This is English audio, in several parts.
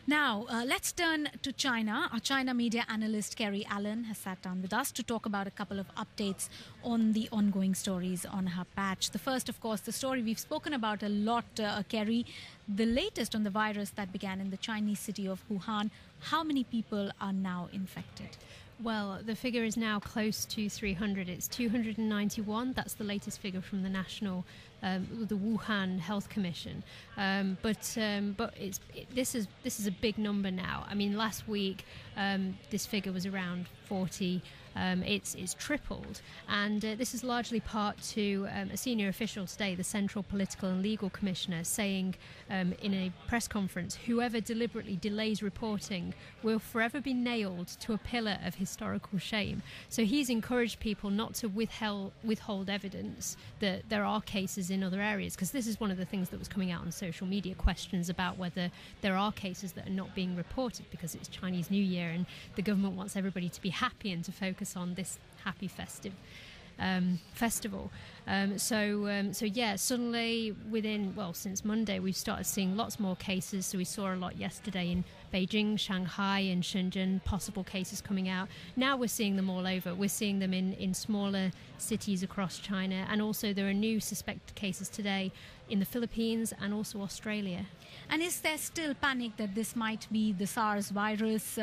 Now, let's turn to China. Our China media analyst Kerry Allen has sat down with us to talk about a couple of updates on the ongoing stories on her patch. The first, of course, the story we've spoken about a lot, Kerry, the latest on the virus that began in the Chinese city of Wuhan. How many people are now infected? Well, the figure is now close to 300. It's 291. That's the latest figure from the the Wuhan Health Commission. But this is a big number now. I mean, last week this figure was around 40. It's tripled, and this is largely part to a senior official today, the Central Political and Legal Commissioner, saying in a press conference, whoever deliberately delays reporting will forever be nailed to a pillar of historical shame. So he's encouraged people not to withhold evidence that there are cases in other areas, because this is one of the things that was coming out on social media, questions about whether there are cases that are not being reported because it's Chinese New Year and the government wants everybody to be happy and to focus on this happy festive festival. Suddenly since Monday we've started seeing lots more cases. So we saw a lot yesterday in Beijing, Shanghai and Shenzhen, possible cases coming out. Now we're seeing them all over. We're seeing them in smaller cities across China, and also there are new suspected cases today in the Philippines and also Australia. And is there still panic that this might be the SARS virus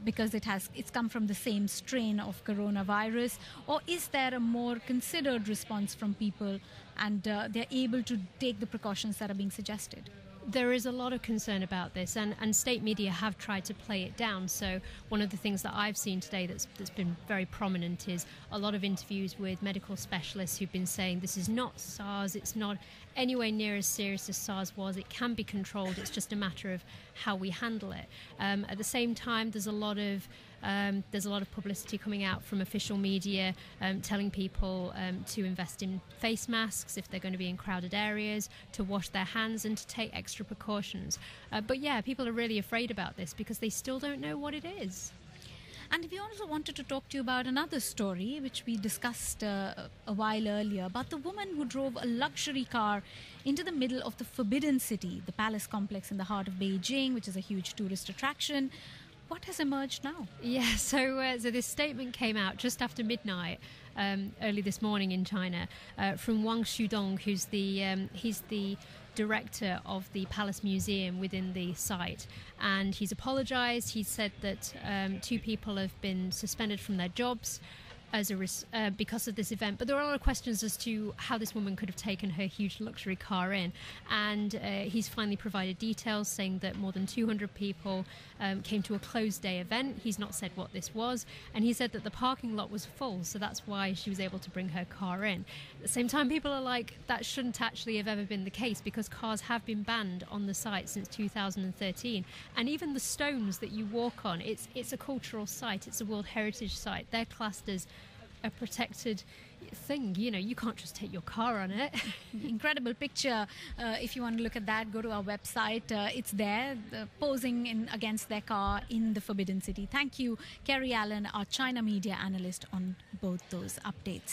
because it's come from the same strain of coronavirus, or is there a more considered response from people and they're able to take the precautions that are being suggested? There is a lot of concern about this, and state media have tried to play it down. So one of the things that I've seen today that's been very prominent is a lot of interviews with medical specialists who've been saying this is not SARS, it's not anywhere near as serious as SARS was, it can be controlled, it's just a matter of how we handle it. At the same time, there's a lot of publicity coming out from official media telling people to invest in face masks if they're going to be in crowded areas, to wash their hands and to take extra precautions. But people are really afraid about this because they still don't know what it is. And we also wanted to talk to you about another story which we discussed a while earlier, about the woman who drove a luxury car into the middle of the Forbidden City, the palace complex in the heart of Beijing, which is a huge tourist attraction. What has emerged now? Yeah, so this statement came out just after midnight early this morning in China from Wang Shudong, who's he's the director of the Palace Museum within the site, and he's apologised. He said that 2 people have been suspended from their jobs because of this event, but there are a lot of questions as to how this woman could have taken her huge luxury car in, and he's finally provided details saying that more than 200 people came to a closed day event. He's not said what this was, and he said that the parking lot was full, so that's why she was able to bring her car in. At the same time, people are like, that shouldn't actually have ever been the case, because cars have been banned on the site since 2013, and even the stones that you walk on, it's a cultural site, it's a World Heritage Site, they're classed as a protected thing. You can't just take your car on it. Incredible picture. If you want to look at that, go to our website. It's there, posing against their car in the Forbidden City. Thank you, Kerry Allen, our China media analyst, on both those updates.